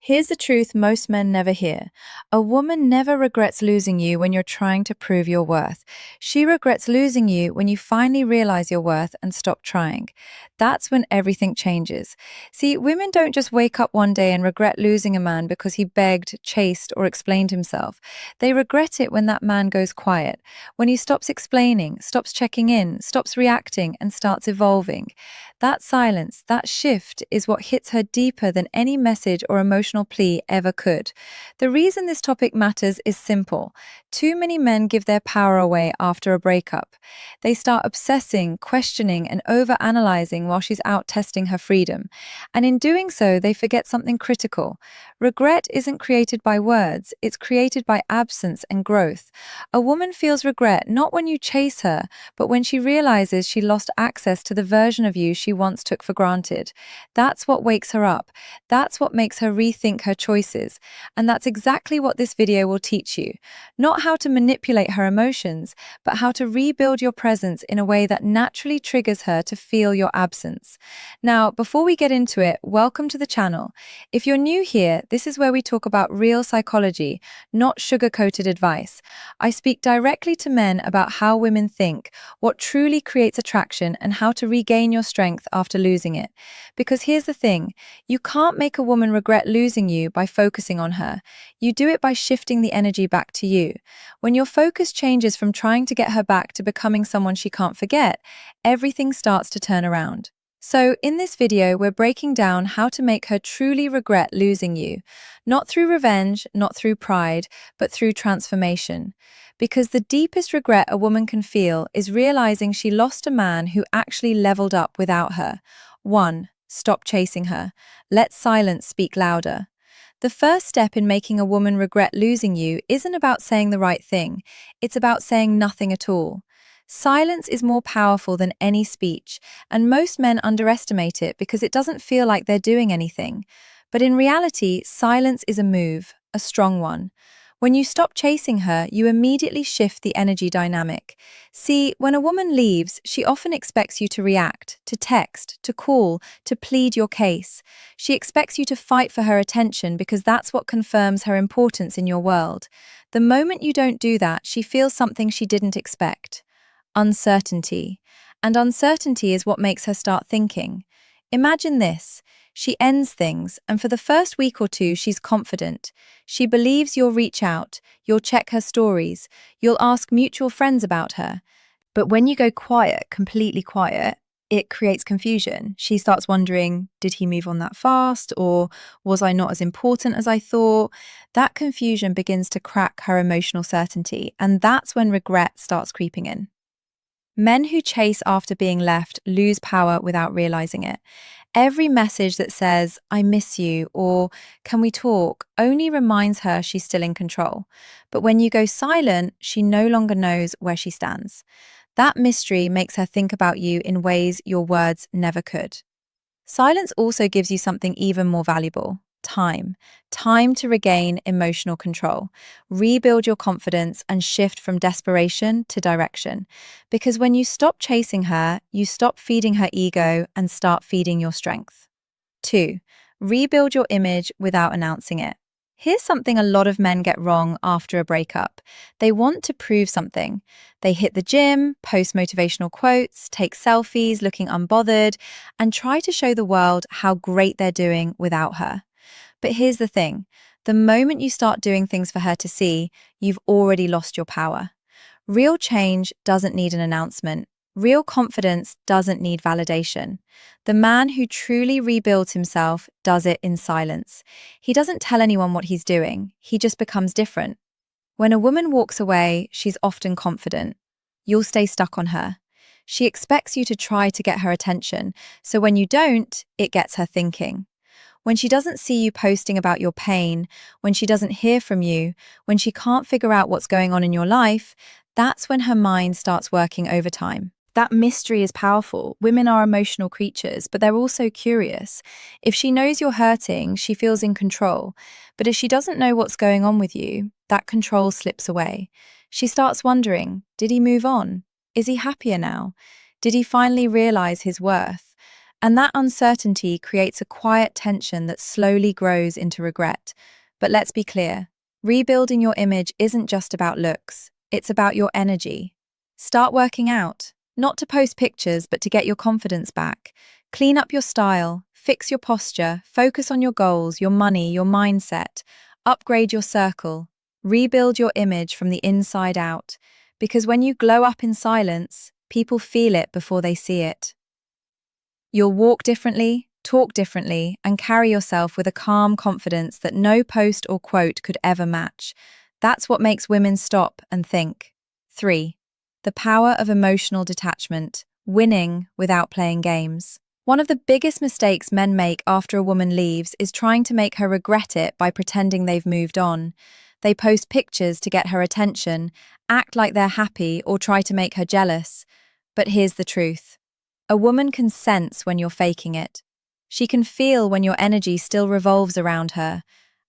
Here's the truth most men never hear. A woman never regrets losing you when you're trying to prove your worth. She regrets losing you when you finally realize your worth and stop trying. That's when everything changes. See, women don't just wake up one day and regret losing a man because he begged, chased, or explained himself. They regret it when that man goes quiet, when he stops explaining, stops checking in, stops reacting, and starts evolving. That silence, that shift, is what hits her deeper than any message or emotional plea ever could. The reason this topic matters is simple. Too many men give their power away after a breakup. They start obsessing, questioning, and overanalyzing while she's out testing her freedom. And in doing so, they forget something critical. Regret isn't created by words, it's created by absence and growth. A woman feels regret not when you chase her, but when she realizes she lost access to the version of you she once took for granted. That's what wakes her up. That's what makes her rethink her choices. And that's exactly what this video will teach you. Not how to manipulate her emotions, but how to rebuild your presence in a way that naturally triggers her to feel your absence. Now, before we get into it, welcome to the channel. If you're new here, this is where we talk about real psychology, not sugar-coated advice. I speak directly to men about how women think, what truly creates attraction, and how to regain your strength after losing it. Because here's the thing, you can't make a woman regret losing you by focusing on her. You do it by shifting the energy back to you. When your focus changes from trying to get her back to becoming someone she can't forget, everything starts to turn around. So, in this video, we're breaking down how to make her truly regret losing you. Not through revenge, not through pride, but through transformation. Because the deepest regret a woman can feel is realizing she lost a man who actually leveled up without her. 1. Stop chasing her. Let silence speak louder. The first step in making a woman regret losing you isn't about saying the right thing. It's about saying nothing at all. Silence is more powerful than any speech, and most men underestimate it because it doesn't feel like they're doing anything. But in reality, silence is a move, a strong one. When you stop chasing her, you immediately shift the energy dynamic. See, when a woman leaves, she often expects you to react, to text, to call, to plead your case. She expects you to fight for her attention because that's what confirms her importance in your world. The moment you don't do that, she feels something she didn't expect. Uncertainty. And uncertainty is what makes her start thinking. Imagine this. She ends things, and for the first week or two, she's confident. She believes you'll reach out, you'll check her stories, you'll ask mutual friends about her. But when you go quiet, completely quiet, it creates confusion. She starts wondering, did he move on that fast? Or was I not as important as I thought? That confusion begins to crack her emotional certainty, and that's when regret starts creeping in. Men who chase after being left lose power without realizing it. Every message that says, I miss you, or can we talk, only reminds her she's still in control. But when you go silent, she no longer knows where she stands. That mystery makes her think about you in ways your words never could. Silence also gives you something even more valuable. Time. Time to regain emotional control, rebuild your confidence, and shift from desperation to direction. Because when you stop chasing her, you stop feeding her ego and start feeding your strength. 2. Rebuild your image without announcing it. Here's something a lot of men get wrong after a breakup. They want to prove something. They hit the gym, post motivational quotes, take selfies looking unbothered, and try to show the world how great they're doing without her. But here's the thing, the moment you start doing things for her to see, you've already lost your power. Real change doesn't need an announcement. Real confidence doesn't need validation. The man who truly rebuilds himself does it in silence. He doesn't tell anyone what he's doing. He just becomes different. When a woman walks away, she's often confident. You'll stay stuck on her. She expects you to try to get her attention, so when you don't, it gets her thinking. When she doesn't see you posting about your pain, when she doesn't hear from you, when she can't figure out what's going on in your life, that's when her mind starts working overtime. That mystery is powerful. Women are emotional creatures, but they're also curious. If she knows you're hurting, she feels in control. But if she doesn't know what's going on with you, that control slips away. She starts wondering, did he move on? Is he happier now? Did he finally realize his worth? And that uncertainty creates a quiet tension that slowly grows into regret. But let's be clear, rebuilding your image isn't just about looks, it's about your energy. Start working out, not to post pictures, but to get your confidence back. Clean up your style, fix your posture, focus on your goals, your money, your mindset. Upgrade your circle. Rebuild your image from the inside out. Because when you glow up in silence, people feel it before they see it. You'll walk differently, talk differently, and carry yourself with a calm confidence that no post or quote could ever match. That's what makes women stop and think. 3. The power of emotional detachment, winning without playing games. One of the biggest mistakes men make after a woman leaves is trying to make her regret it by pretending they've moved on. They post pictures to get her attention, act like they're happy, or try to make her jealous. But here's the truth. A woman can sense when you're faking it. She can feel when your energy still revolves around her.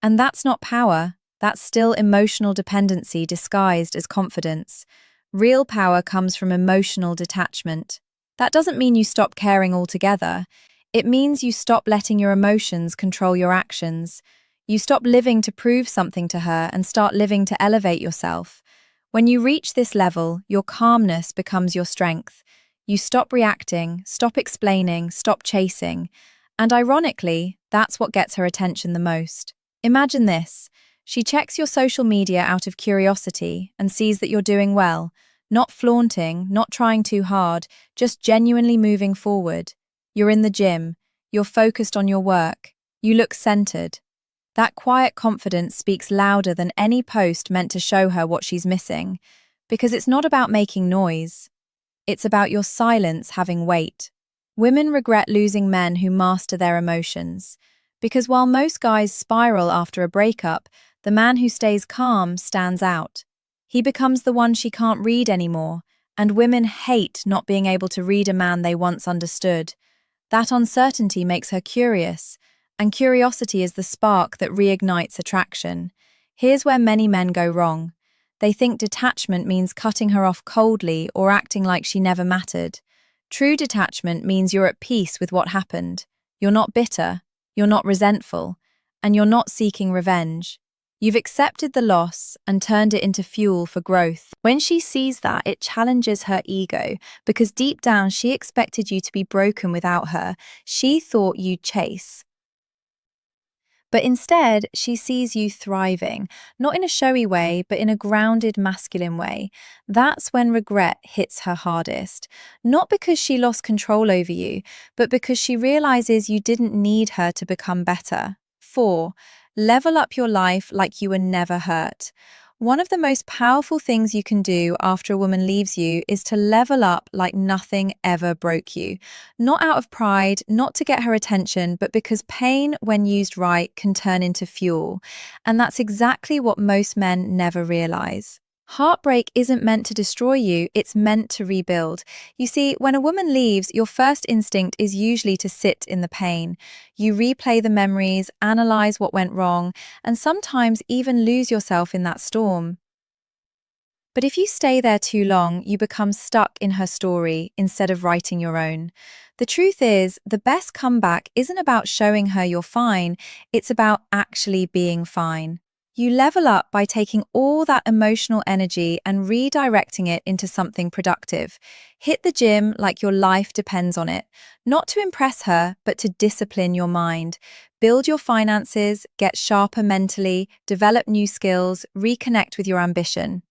And that's not power, that's still emotional dependency disguised as confidence. Real power comes from emotional detachment. That doesn't mean you stop caring altogether. It means you stop letting your emotions control your actions. You stop living to prove something to her and start living to elevate yourself. When you reach this level, your calmness becomes your strength. You stop reacting, stop explaining, stop chasing. And ironically, that's what gets her attention the most. Imagine this. She checks your social media out of curiosity and sees that you're doing well, not flaunting, not trying too hard, just genuinely moving forward. You're in the gym, you're focused on your work, you look centered. That quiet confidence speaks louder than any post meant to show her what she's missing, because it's not about making noise. It's about your silence having weight. Women regret losing men who master their emotions, because while most guys spiral after a breakup, the man who stays calm stands out. He becomes the one she can't read anymore, and women hate not being able to read a man they once understood. That uncertainty makes her curious, and curiosity is the spark that reignites attraction. Here's where many men go wrong. They think detachment means cutting her off coldly or acting like she never mattered. True detachment means you're at peace with what happened. You're not bitter, you're not resentful, and you're not seeking revenge. You've accepted the loss and turned it into fuel for growth. When she sees that, it challenges her ego, because deep down she expected you to be broken without her. She thought you'd chase. But instead, she sees you thriving, not in a showy way, but in a grounded, masculine way. That's when regret hits her hardest. Not because she lost control over you, but because she realizes you didn't need her to become better. 4. Level up your life like you were never hurt. One of the most powerful things you can do after a woman leaves you is to level up like nothing ever broke you. Not out of pride, not to get her attention, but because pain, when used right, can turn into fuel. And that's exactly what most men never realize. Heartbreak isn't meant to destroy you, it's meant to rebuild. You see, when a woman leaves, your first instinct is usually to sit in the pain. You replay the memories, analyze what went wrong, and sometimes even lose yourself in that storm. But if you stay there too long, you become stuck in her story instead of writing your own. The truth is, the best comeback isn't about showing her you're fine, it's about actually being fine. You level up by taking all that emotional energy and redirecting it into something productive. Hit the gym like your life depends on it, not to impress her, but to discipline your mind. Build your finances, get sharper mentally, develop new skills, reconnect with your ambition.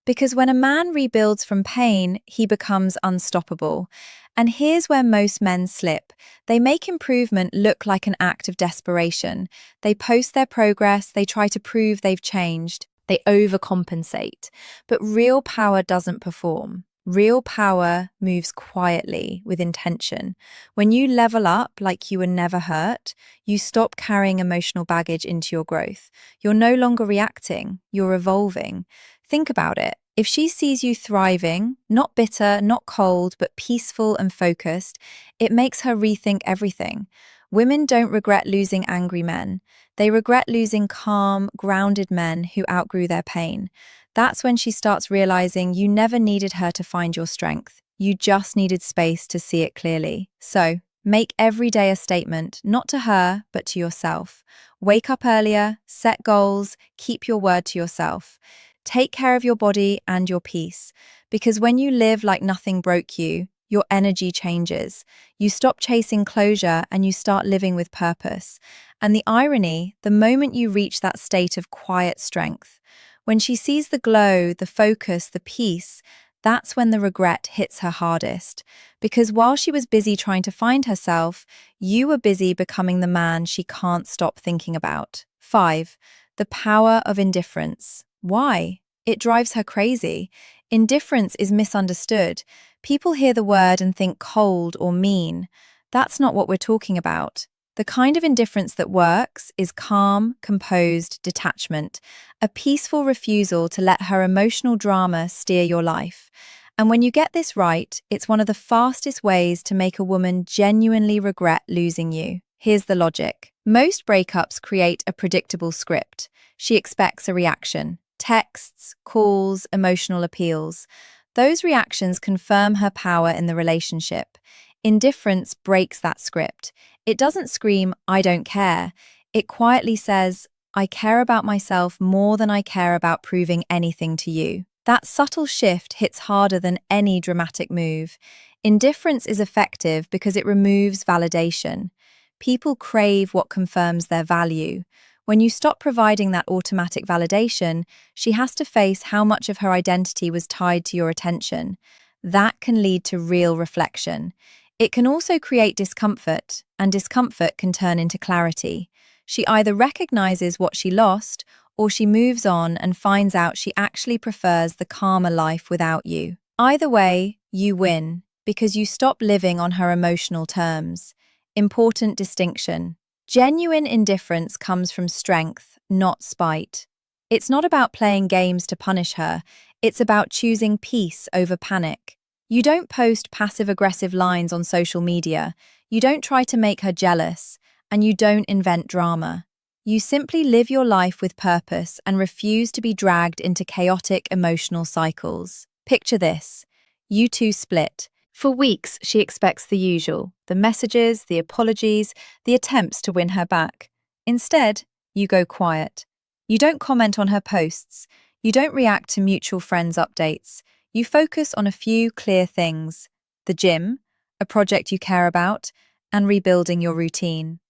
Because when a man rebuilds from pain, he becomes unstoppable. And here's where most men slip. They make improvement look like an act of desperation. They post their progress, they try to prove they've changed, they overcompensate. But real power doesn't perform. Real power moves quietly with intention. When you level up like you were never hurt, you stop carrying emotional baggage into your growth. You're no longer reacting, you're evolving. Think about it. If she sees you thriving, not bitter, not cold, but peaceful and focused, it makes her rethink everything. Women don't regret losing angry men. They regret losing calm, grounded men who outgrew their pain. That's when she starts realizing you never needed her to find your strength. You just needed space to see it clearly. So, Make every day a statement, not to her, but to yourself. Wake up earlier, set goals, keep your word to yourself. Take care of your body and your peace, because when you live like nothing broke you, your energy changes. You stop chasing closure and you start living with purpose. And the irony, the moment you reach that state of quiet strength, when she sees the glow, the focus, the peace, that's when the regret hits her hardest. Because while she was busy trying to find herself, you were busy becoming the man she can't stop thinking about. 5. The power of indifference. Why? It drives her crazy. Indifference is misunderstood. People hear the word and think cold or mean. That's not what we're talking about. The kind of indifference that works is calm, composed detachment, a peaceful refusal to let her emotional drama steer your life. And when you get this right, it's one of the fastest ways to make a woman genuinely regret losing you. Here's the logic. Most breakups create a predictable script. She expects a reaction. Texts, calls, emotional appeals. Those reactions confirm her power in the relationship. Indifference breaks that script. It doesn't scream, "I don't care." It quietly says, "I care about myself more than I care about proving anything to you." That subtle shift hits harder than any dramatic move. Indifference is effective because it removes validation. People crave what confirms their value. When you stop providing that automatic validation, she has to face how much of her identity was tied to your attention. That can lead to real reflection. It can also create discomfort, and discomfort can turn into clarity. She either recognizes what she lost, or she moves on and finds out she actually prefers the calmer life without you. Either way, you win, because you stop living on her emotional terms. Important distinction. Genuine indifference comes from strength, not spite. It's not about playing games to punish her, it's about choosing peace over panic. You don't post passive-aggressive lines on social media, you don't try to make her jealous, and you don't invent drama. You simply live your life with purpose and refuse to be dragged into chaotic emotional cycles. Picture this. You two split. For weeks, she expects the usual, the messages, the apologies, the attempts to win her back. Instead, you go quiet. You don't comment on her posts. You don't react to mutual friends' updates. You focus on a few clear things: the gym, a project you care about, and rebuilding your routine.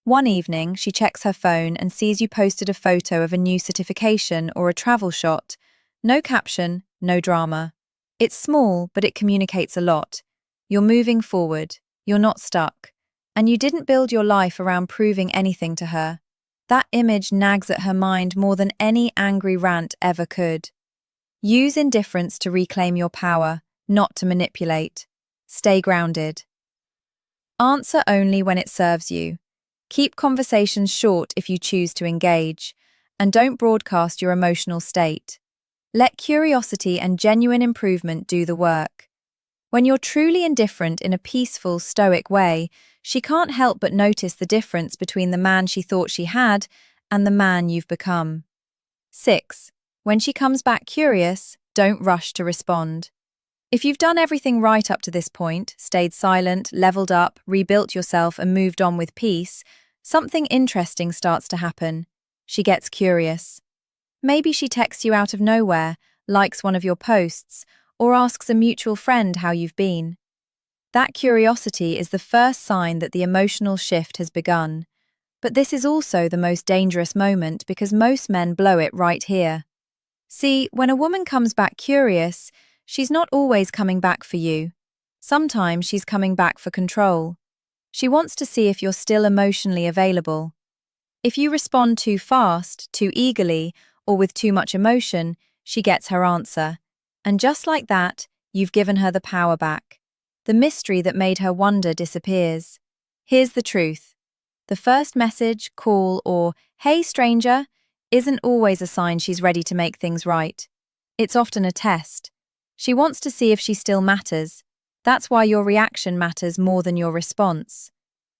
One evening, she checks her phone and sees you posted a photo of a new certification or a travel shot. No caption, no drama. It's small, but it communicates a lot. You're moving forward, you're not stuck, and you didn't build your life around proving anything to her. That image nags at her mind more than any angry rant ever could. Use indifference to reclaim your power, not to manipulate. Stay grounded. Answer only when it serves you. Keep conversations short if you choose to engage, and don't broadcast your emotional state. Let curiosity and genuine improvement do the work. When you're truly indifferent in a peaceful, stoic way, she can't help but notice the difference between the man she thought she had and the man you've become. 6. When she comes back curious, don't rush to respond. If you've done everything right up to this point, stayed silent, leveled up, rebuilt yourself, and moved on with peace, something interesting starts to happen. She gets curious. Maybe she texts you out of nowhere, likes one of your posts, or asks a mutual friend how you've been. That curiosity is the first sign that the emotional shift has begun. But this is also the most dangerous moment because most men blow it right here. See, when a woman comes back curious, she's not always coming back for you. Sometimes she's coming back for control. She wants to see if you're still emotionally available. If you respond too fast, too eagerly, or with too much emotion, she gets her answer. And just like that, you've given her the power back. The mystery that made her wonder disappears. Here's the truth. The first message, call, or "Hey stranger," isn't always a sign she's ready to make things right. It's often a test. She wants to see if she still matters. That's why your reaction matters more than your response.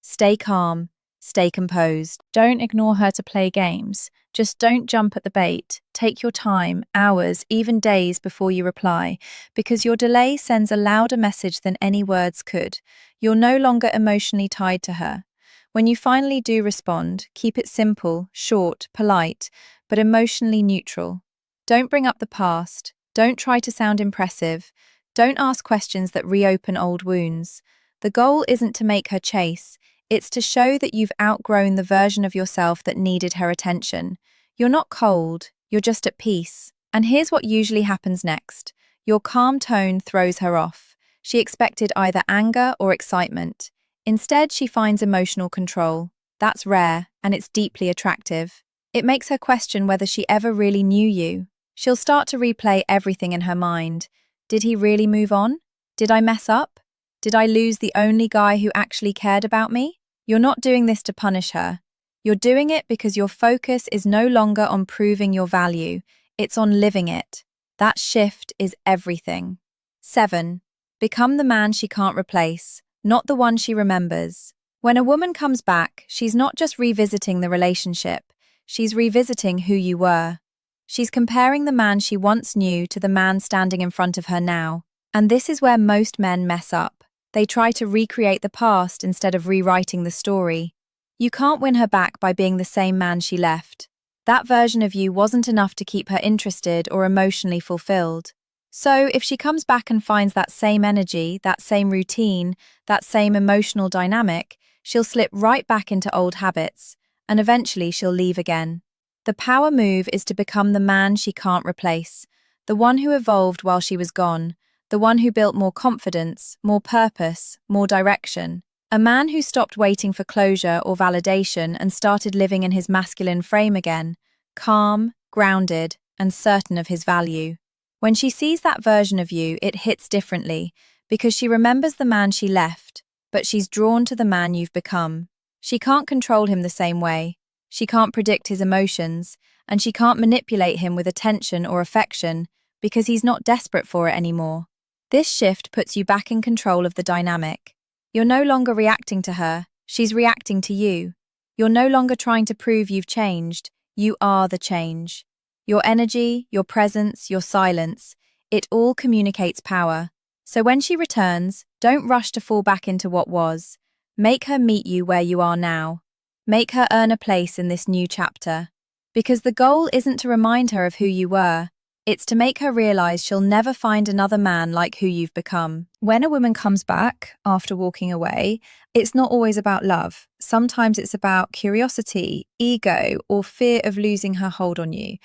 Stay calm, Stay composed. Don't ignore her to play games. Just don't jump at the bait. Take your time, hours, even days before you reply, because your delay sends a louder message than any words could. You're no longer emotionally tied to her. When you finally do respond, keep it simple, short, polite, but emotionally neutral. Don't bring up the past. Don't try to sound impressive. Don't ask questions that reopen old wounds. The goal isn't to make her chase. It's to show that you've outgrown the version of yourself that needed her attention. You're not cold, you're just at peace. And here's what usually happens next. Your calm tone throws her off. She expected either anger or excitement. Instead, she finds emotional control. That's rare, and it's deeply attractive. It makes her question whether she ever really knew you. She'll start to replay everything in her mind. Did he really move on? Did I mess up? Did I lose the only guy who actually cared about me? You're not doing this to punish her. You're doing it because your focus is no longer on proving your value, it's on living it. That shift is everything. 7. Become the man she can't replace, not the one she remembers. When a woman comes back, she's not just revisiting the relationship, she's revisiting who you were. She's comparing the man she once knew to the man standing in front of her now. And this is where most men mess up. They try to recreate the past instead of rewriting the story. You can't win her back by being the same man she left. That version of you wasn't enough to keep her interested or emotionally fulfilled. So if she comes back and finds that same energy, that same routine, that same emotional dynamic, she'll slip right back into old habits, and eventually she'll leave again. The power move is to become the man she can't replace, the one who evolved while she was gone, the one who built more confidence, more purpose, more direction. A man who stopped waiting for closure or validation and started living in his masculine frame again, calm, grounded, and certain of his value. When she sees that version of you, it hits differently, because she remembers the man she left, but she's drawn to the man you've become. She can't control him the same way. She can't predict his emotions, and she can't manipulate him with attention or affection, because he's not desperate for it anymore. This shift puts you back in control of the dynamic. You're no longer reacting to her, she's reacting to you. You're no longer trying to prove you've changed, you are the change. Your energy, your presence, your silence, it all communicates power. So when she returns, don't rush to fall back into what was. Make her meet you where you are now. Make her earn a place in this new chapter. Because the goal isn't to remind her of who you were, it's to make her realize she'll never find another man like who you've become. When a woman comes back after walking away, it's not always about love. Sometimes it's about curiosity, ego, or fear of losing her hold on you.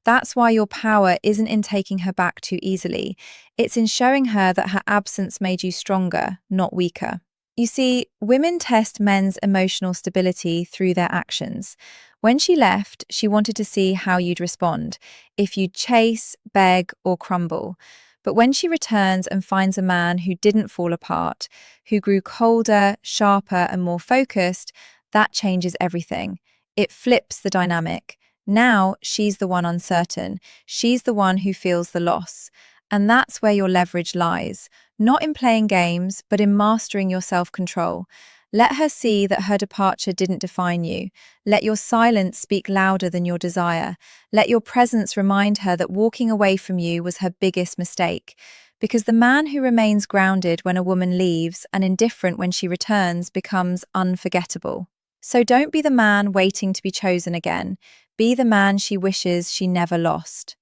That's why your power isn't in taking her back too easily. It's in showing her that her absence made you stronger, not weaker. You see, women test men's emotional stability through their actions. When she left, she wanted to see how you'd respond, if you'd chase, beg, or crumble. But when she returns and finds a man who didn't fall apart, who grew colder, sharper, and more focused, that changes everything. It flips the dynamic. Now she's the one uncertain. She's the one who feels the loss. And that's where your leverage lies. Not in playing games, but in mastering your self-control. Let her see that her departure didn't define you. Let your silence speak louder than your desire. Let your presence remind her that walking away from you was her biggest mistake. Because the man who remains grounded when a woman leaves and indifferent when she returns becomes unforgettable. So don't be the man waiting to be chosen again. Be the man she wishes she never lost.